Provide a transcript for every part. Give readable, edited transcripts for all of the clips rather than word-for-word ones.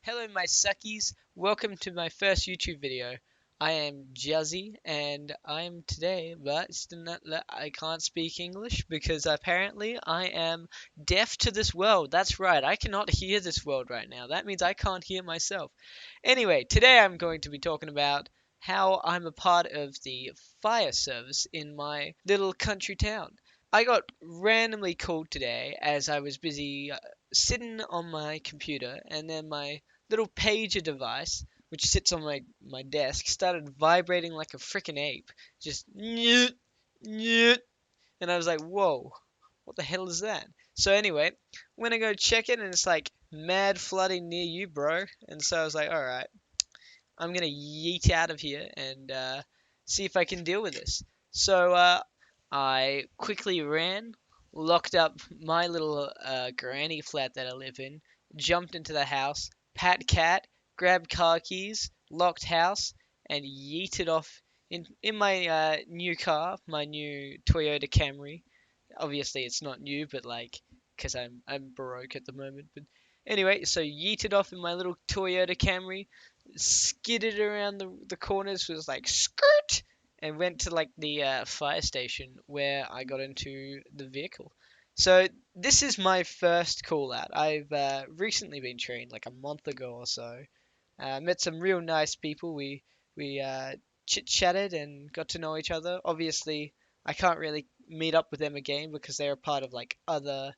Hello, my suckies. Welcome to my first YouTube video. I am Juzzy, and I'm today, but still not, I can't speak English because apparently I am deaf to this world. That's right, I cannot hear this world right now. That means I can't hear myself. Anyway, today I'm going to be talking about how I'm a part of the fire service in my little country town. I got randomly called today as I was busy sitting on my computer, and then my little pager device, which sits on my desk, started vibrating like a freaking ape. Just nyet, nyet. And I was like, whoa, what the hell is that? So anyway, when I go check it, and it's like mad flooding near you, bro. And so I was like, alright, I'm gonna yeet out of here and see if I can deal with this. So I quickly ran, locked up my little granny flat that I live in, jumped into the house, pat cat, grabbed car keys, locked house, and yeeted off in my new car, my new Toyota Camry. Obviously, it's not new, but like, cause I'm broke at the moment. But anyway, so yeeted off in my little Toyota Camry, skidded around the corners, was like skirt, and went to like the fire station where I got into the vehicle. So this is my first call out. I've recently been trained, like a month ago or so. Met some real nice people. We chit chatted and got to know each other. Obviously, I can't really meet up with them again because they're a part of like other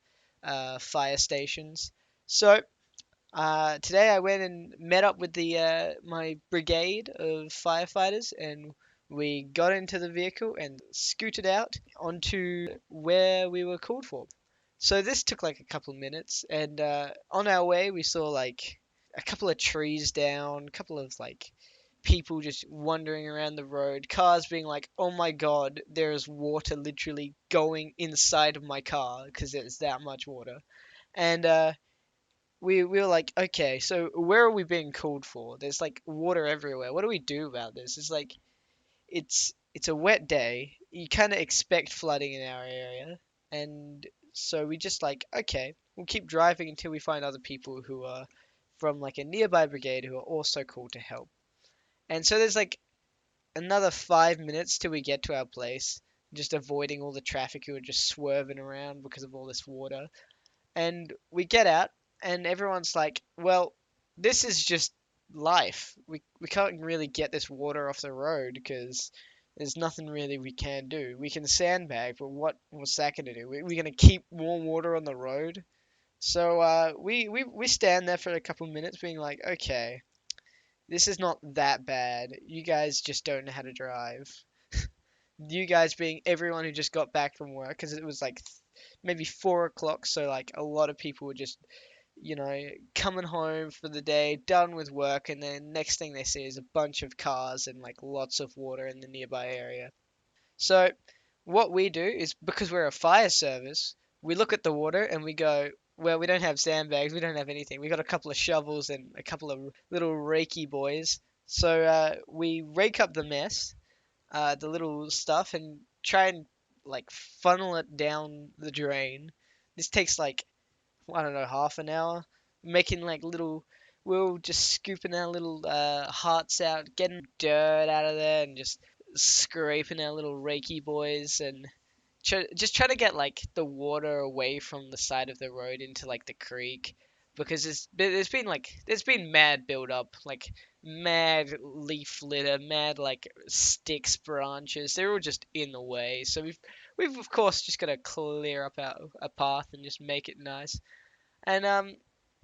fire stations. So today I went and met up with the my brigade of firefighters, and we got into the vehicle and scooted out onto where we were called for. So this took like a couple of minutes, and on our way we saw like a couple of trees down, a couple of like people just wandering around the road, cars being like, "Oh my God, there is water literally going inside of my car because there's that much water." And we were like, okay, so where are we being called for? There's like water everywhere. What do we do about this? It's like it's a wet day. You kind of expect flooding in our area, and so we just like, okay, we'll keep driving until we find other people who are from like a nearby brigade who are also called to help. And so there's like another 5 minutes till we get to our place, just avoiding all the traffic who are just swerving around because of all this water. And we get out, and everyone's like, "Well, this is just life. We can't really get this water off the road because there's nothing really we can do. We can sandbag, but what's that gonna do? We're gonna keep more water on the road." So we stand there for a couple minutes, being like, "Okay, this is not that bad. You guys just don't know how to drive." You guys being everyone who just got back from work, because it was like maybe 4 o'clock, so like a lot of people were just coming home for the day, done with work, and then next thing they see is a bunch of cars and like lots of water in the nearby area. So what we do is, because we're a fire service, we look at the water and we go, well, we don't have sandbags, we don't have anything. We got a couple of shovels and a couple of little rakey boys. So we rake up the mess, the little stuff, and try and like funnel it down the drain. This takes like, I don't know, half an hour, making like little. We were just scooping our little hearts out, getting dirt out of there, and just scraping our little rakey boys, and just try to get like the water away from the side of the road into like the creek, because there's been mad build up, like mad leaf litter, mad like sticks, branches. They're all just in the way. So we've of course just got to clear up our path and just make it nice. And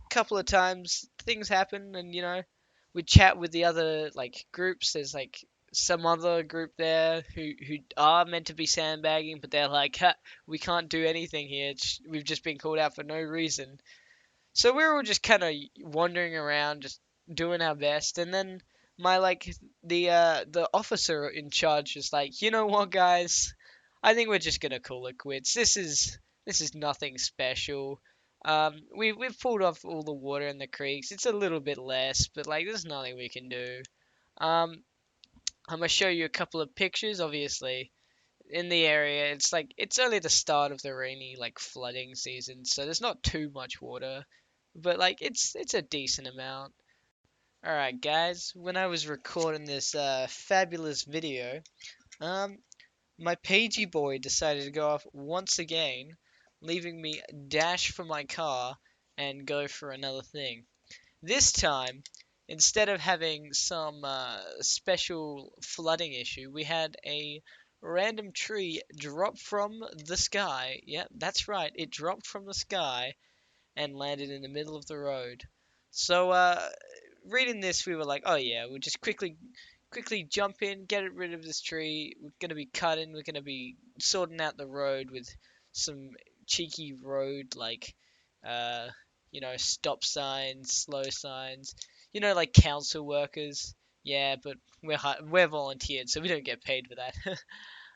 couple of times things happen, and we chat with the other like groups. There's like some other group there who are meant to be sandbagging, but they're like, ha, we can't do anything here. We've just been called out for no reason. So we're all just kind of wandering around, just doing our best. And then my like the officer in charge is like, you know what, guys? I think we're just gonna call it quits. This is nothing special. We've pulled off all the water in the creeks. It's a little bit less, but like there's nothing we can do. Um, I'm gonna show you a couple of pictures. Obviously, in the area, it's like it's only the start of the rainy like flooding season, so there's not too much water, but like it's a decent amount. Alright guys, when I was recording this fabulous video, um, my pagey boy decided to go off once again, leaving me dash for my car and go for another thing. This time, instead of having some special flooding issue, we had a random tree drop from the sky. Yeah, that's right, it dropped from the sky and landed in the middle of the road. So, reading this, we were like, oh yeah, we'll just quickly jump in, get rid of this tree. We're gonna be cutting. We're gonna be sorting out the road with some cheeky road like, uh, stop signs, slow signs. Like council workers. Yeah, but we're volunteered, so we don't get paid for that.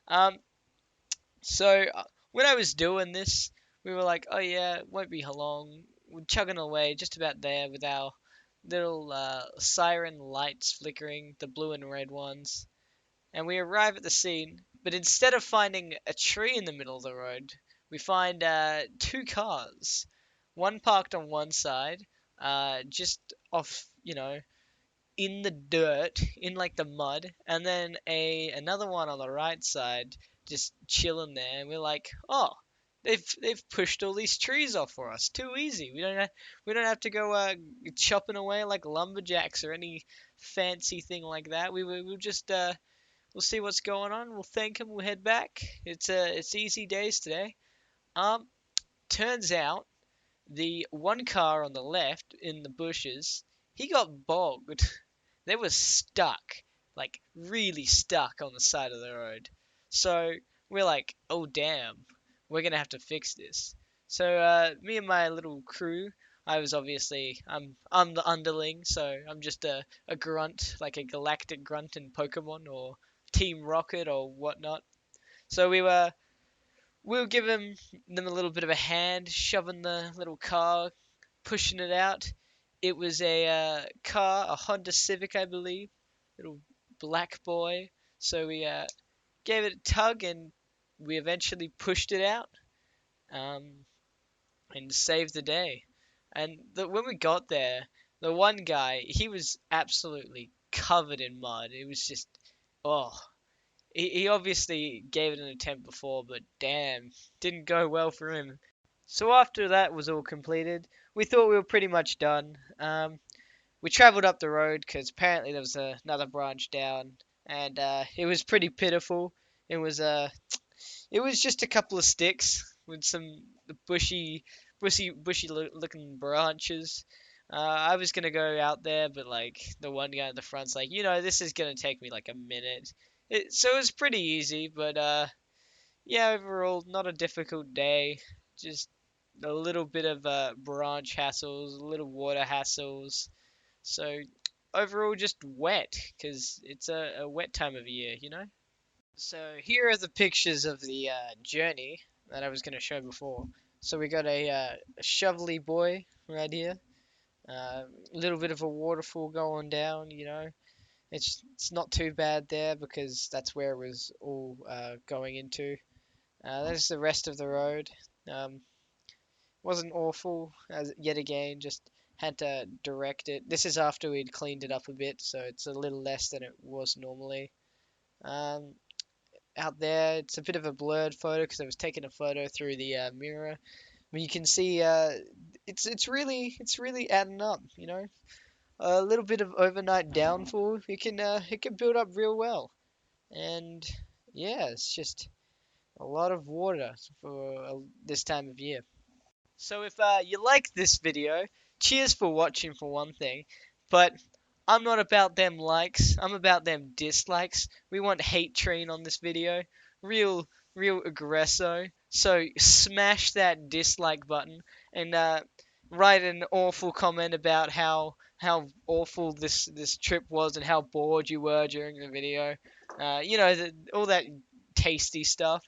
um, so when I was doing this, we were like, oh yeah, it won't be long. We're chugging away, just about there with our little siren lights flickering, the blue and red ones. And we arrive at the scene, but instead of finding a tree in the middle of the road, we find two cars. One parked on one side, just off, in the dirt, in like the mud, and then another one on the right side, just chilling there. And we're like, oh, they've pushed all these trees off for us. Too easy. We don't have to go chopping away like lumberjacks or any fancy thing like that. We'll just we'll see what's going on. We'll thank them. We'll head back. It's easy days today. Um, turns out the one car on the left in the bushes, he got bogged. They were stuck, like really stuck on the side of the road. So we're like, oh damn, we're gonna have to fix this. So me and my little crew, I'm the underling, so I'm just a grunt, like a galactic grunt in Pokemon or Team Rocket or whatnot. So we were giving them a little bit of a hand, shoving the little car, pushing it out. It was a car, a Honda Civic, I believe, little black boy. So we gave it a tug, and we eventually pushed it out, um, and saved the day. And when we got there, the one guy, he was absolutely covered in mud. It was just, oh, he obviously gave it an attempt before, but damn, didn't go well for him. So after that was all completed, we thought we were pretty much done. We travelled up the road because apparently there was another branch down, and it was pretty pitiful. It was it was just a couple of sticks with some bushy looking branches. I was gonna go out there, but like the one guy in the front's like, this is gonna take me like a minute. So it was pretty easy, but yeah, overall not a difficult day. Just a little bit of branch hassles, a little water hassles. So overall, just wet because it's a wet time of year. So here are the pictures of the journey that I was going to show before. So we got a shovelly boy right here. A little bit of a waterfall going down. It's not too bad there because that's where it was all going into. There's the rest of the road. Wasn't awful as yet again, just had to direct it. This is after we'd cleaned it up a bit, so it's a little less than it was normally. Um, Out there, it's a bit of a blurred photo because I was taking a photo through the mirror. But you can see it's really adding up. A little bit of overnight downfall, it can build up real well. And yeah, it's just a lot of water for this time of year. So if you like this video, cheers for watching for one thing, but I'm not about them likes, I'm about them dislikes. We want hate train on this video, real, real aggresso. So smash that dislike button and write an awful comment about how awful this trip was and how bored you were during the video. All that tasty stuff.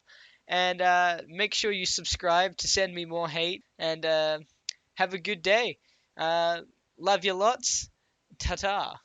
And make sure you subscribe to send me more hate. And have a good day. Uh, Love you lots. Ta ta.